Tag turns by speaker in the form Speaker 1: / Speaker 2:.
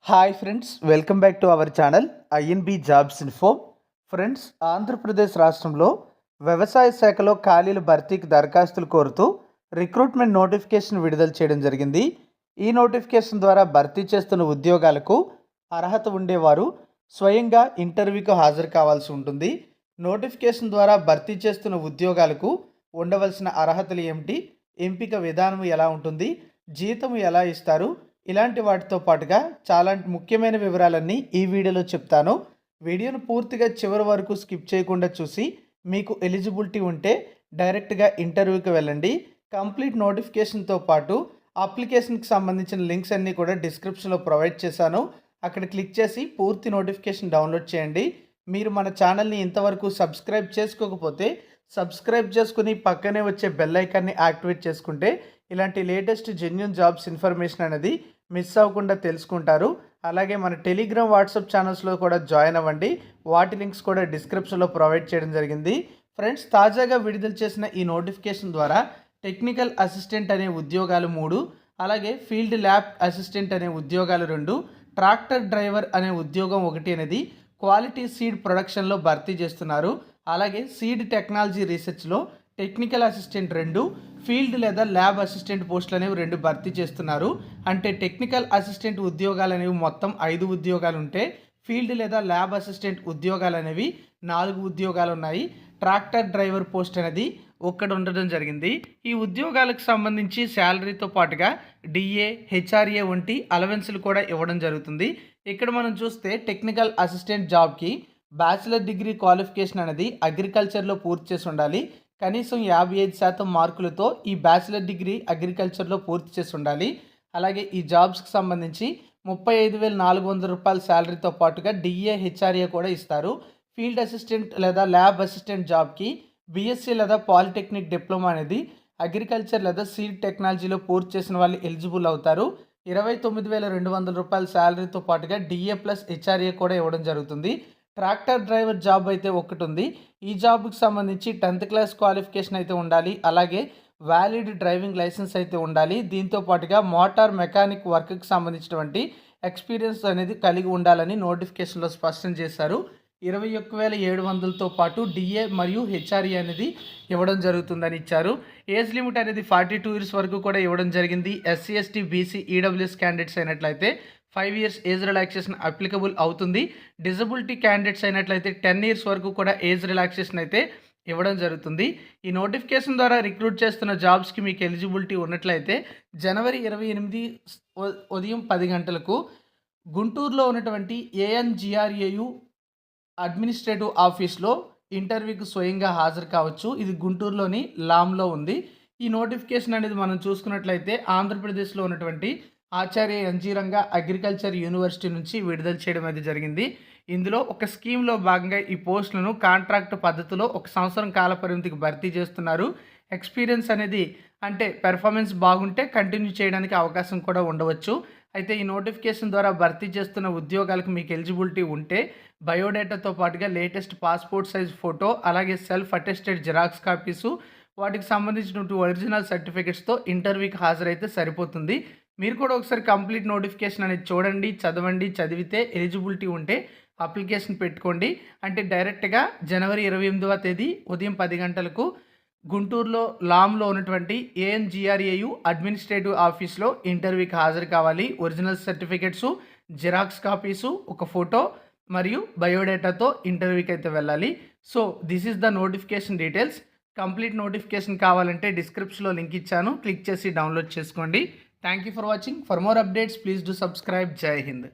Speaker 1: Hi friends, welcome back to our channel INB jobs info. Friends, Andhra Pradesh రాష్ట్రంలో వ్యవసాయ శాఖలో ఖాళీల భర్తీకి దరఖాస్తులు కోరుతూ రిక్రూట్మెంట్ నోటిఫికేషన్ విడుదల చేయడం జరిగింది. ఈ నోటిఫికేషన్ ద్వారా భర్తీ చేస్తున్న ఉద్యోగాలకు అర్హత ఉండేవారు స్వయంగా ఇంటర్వ్యూకి హాజరు కావాల్సి ఉంటుంది. నోటిఫికేషన్ ద్వారా భర్తీ చేస్తున్న ఉద్యోగాలకు ఉండవలసిన అర్హతలు ఏమిటి, ఎంపిక విధానం ఎలా ఉంటుంది, జీతం ఎలా ఇస్తారు, ఇలాంటి వాటితో పాటుగా చాలా ముఖ్యమైన వివరాలన్నీ ఈ వీడియోలో చెప్తాను. వీడియోను పూర్తిగా చివరి వరకు స్కిప్ చేయకుండా చూసి మీకు ఎలిజిబిలిటీ ఉంటే డైరెక్ట్గా ఇంటర్వ్యూకి వెళ్ళండి. కంప్లీట్ నోటిఫికేషన్తో పాటు అప్లికేషన్కి సంబంధించిన లింక్స్ అన్నీ కూడా డిస్క్రిప్షన్లో ప్రొవైడ్ చేశాను. అక్కడ క్లిక్ చేసి పూర్తి నోటిఫికేషన్ డౌన్లోడ్ చేయండి. మీరు మన ఛానల్ని ఇంతవరకు సబ్స్క్రైబ్ చేసుకోకపోతే సబ్స్క్రైబ్ చేసుకుని పక్కనే వచ్చే బెల్ ఐకాన్ని యాక్టివేట్ చేసుకుంటే ఇలాంటి లేటెస్ట్ జెన్యూన్ జాబ్స్ ఇన్ఫర్మేషన్ అనేది మిస్ అవ్వకుండా తెలుసుకుంటారు. అలాగే మన టెలిగ్రామ్, వాట్సాప్ ఛానల్స్లో కూడా జాయిన్ అవ్వండి. వాటి లింక్స్ కూడా డిస్క్రిప్షన్లో ప్రొవైడ్ చేయడం జరిగింది. ఫ్రెండ్స్, తాజాగా విడుదల చేసిన ఈ నోటిఫికేషన్ ద్వారా టెక్నికల్ అసిస్టెంట్ అనే ఉద్యోగాలు 3, అలాగే ఫీల్డ్ ల్యాబ్ అసిస్టెంట్ అనే ఉద్యోగాలు 2, ట్రాక్టర్ డ్రైవర్ అనే ఉద్యోగం 1 అనేది క్వాలిటీ సీడ్ ప్రొడక్షన్లో భర్తీ చేస్తున్నారు. అలాగే సీడ్ టెక్నాలజీ రీసెర్చ్లో టెక్నికల్ అసిస్టెంట్ 2, ఫీల్డ్ లేదా ల్యాబ్ అసిస్టెంట్ పోస్టులు అనేవి 2 భర్తీ చేస్తున్నారు. అంటే టెక్నికల్ అసిస్టెంట్ ఉద్యోగాలు అనేవి మొత్తం 5 ఉద్యోగాలు ఉంటే ఫీల్డ్ లేదా ల్యాబ్ అసిస్టెంట్ ఉద్యోగాలు అనేవి 4 ఉద్యోగాలు ఉన్నాయి. ట్రాక్టర్ డ్రైవర్ పోస్ట్ అనేది ఒక్కటి ఉండడం జరిగింది. ఈ ఉద్యోగాలకు సంబంధించి శాలరీతో పాటుగా డిఏ, హెచ్ఆర్ఏ వంటి అలవెన్స్లు కూడా ఇవ్వడం జరుగుతుంది. ఇక్కడ మనం చూస్తే టెక్నికల్ అసిస్టెంట్ జాబ్కి బ్యాచిలర్ డిగ్రీ క్వాలిఫికేషన్ అనేది అగ్రికల్చర్లో పూర్తి చేసి ఉండాలి. కనీసం 55% మార్కులతో ఈ బ్యాచిలర్ డిగ్రీ అగ్రికల్చర్లో పూర్తి చేసి ఉండాలి. అలాగే ఈ జాబ్స్కి సంబంధించి 35,400 రూపాయల శాలరీతో పాటుగా డిఏ, హెచ్ఆర్ఏ కూడా ఇస్తారు. ఫీల్డ్ అసిస్టెంట్ లేదా ల్యాబ్ అసిస్టెంట్ జాబ్కి బీఎస్సీ లేదా పాలిటెక్నిక్ డిప్లొమా అనేది అగ్రికల్చర్ లేదా సీడ్ టెక్నాలజీలో పూర్తి చేసిన వాళ్ళు ఎలిజిబుల్ అవుతారు. 29,200 రూపాయల శాలరీతో పాటుగా డిఏ ప్లస్ హెచ్ఆర్ఏ కూడా ఇవ్వడం జరుగుతుంది. ట్రాక్టర్ డ్రైవర్ జాబ్ అయితే ఒకటి ఉంది. ఈ జాబ్కి సంబంధించి 10th క్లాస్ క్వాలిఫికేషన్ అయితే ఉండాలి. అలాగే వ్యాలిడ్ డ్రైవింగ్ లైసెన్స్ అయితే ఉండాలి. దీంతో పాటుగా మోటార్ మెకానిక్ వర్క్కి సంబంధించినటువంటి ఎక్స్పీరియన్స్ అనేది కలిగి ఉండాలని నోటిఫికేషన్లో స్పష్టం చేశారు. 21,700తో పాటు డిఏ మరియు హెచ్ఆర్ఏ అనేది ఇవ్వడం జరుగుతుందని ఇచ్చారు. ఏజ్ లిమిట్ అనేది 42 ఇయర్స్ వరకు కూడా ఇవ్వడం జరిగింది. SC, ST, BC, EWS candidates అయినట్లయితే 5 ఇయర్స్ ఏజ్ రిలాక్సేషన్ అప్లికబుల్ అవుతుంది. డిజబిలిటీ క్యాండిడేట్స్ అయినట్లయితే 10 ఇయర్స్ వరకు కూడా ఏజ్ రిలాక్సేషన్ అయితే ఇవ్వడం జరుగుతుంది. ఈ నోటిఫికేషన్ ద్వారా రిక్రూట్ చేస్తున్న జాబ్స్కి మీకు ఎలిజిబిలిటీ ఉన్నట్లయితే జనవరి 28 ఉదయం 10 గంటలకు గుంటూరులో ఉన్నటువంటి ఏఎన్జిఆర్ఏయు అడ్మినిస్ట్రేటివ్ ఆఫీస్లో ఇంటర్వ్యూకి స్వయంగా హాజరు కావచ్చు. ఇది గుంటూరులోని లామ్లో ఉంది. ఈ నోటిఫికేషన్ అనేది మనం చూసుకున్నట్లయితే ఆంధ్రప్రదేశ్లో ఉన్నటువంటి ఆచార్య ఎన్జీ రంగా అగ్రికల్చర్ యూనివర్సిటీ నుంచి విడుదల చేయడం అనేది జరిగింది. ఇందులో ఒక స్కీమ్లో భాగంగా ఈ పోస్టులను కాంట్రాక్ట్ పద్ధతిలో 1 సంవత్సరం కాల పరిమితికి భర్తీ చేస్తున్నారు. ఎక్స్పీరియన్స్ అనేది అంటే పెర్ఫార్మెన్స్ బాగుంటే కంటిన్యూ చేయడానికి అవకాశం కూడా ఉండవచ్చు. అయితే ఈ నోటిఫికేషన్ ద్వారా భర్తీ చేస్తున్న ఉద్యోగాలకు మీకు ఎలిజిబిలిటీ ఉంటే బయోడేటాతో పాటుగా లేటెస్ట్ పాస్పోర్ట్ సైజ్ ఫోటో, అలాగే సెల్ఫ్ అటెస్టెడ్ జిరాక్స్ కాపీసు, వాటికి సంబంధించినటువంటి ఒరిజినల్ సర్టిఫికెట్స్తో ఇంటర్వ్యూకి హాజరైతే సరిపోతుంది. మీరు కూడా ఒకసారి కంప్లీట్ నోటిఫికేషన్ అనేది చూడండి, చదవండి. చదివితే ఎలిజిబిలిటీ ఉంటే అప్లికేషన్ పెట్టుకోండి. అంటే డైరెక్ట్గా జనవరి 28వ తేదీ ఉదయం 10 గంటలకు గుంటూరులో లామ్లో ఉన్నటువంటి ఏఎన్జిఆర్ఏయు అడ్మినిస్ట్రేటివ్ ఆఫీస్లో ఇంటర్వ్యూకి హాజరు కావాలి. ఒరిజినల్ సర్టిఫికెట్సు, జిరాక్స్ కాపీసు, ఒక ఫోటో మరియు బయోడేటాతో ఇంటర్వ్యూకి అయితే వెళ్ళాలి. So this is the notification details. Complete notification కావాలంటే డిస్క్రిప్షన్లో లింక్ ఇచ్చాను, క్లిక్ చేసి డౌన్లోడ్ చేసుకోండి. Thank you for watching. For more updates, please do subscribe. Jai Hind.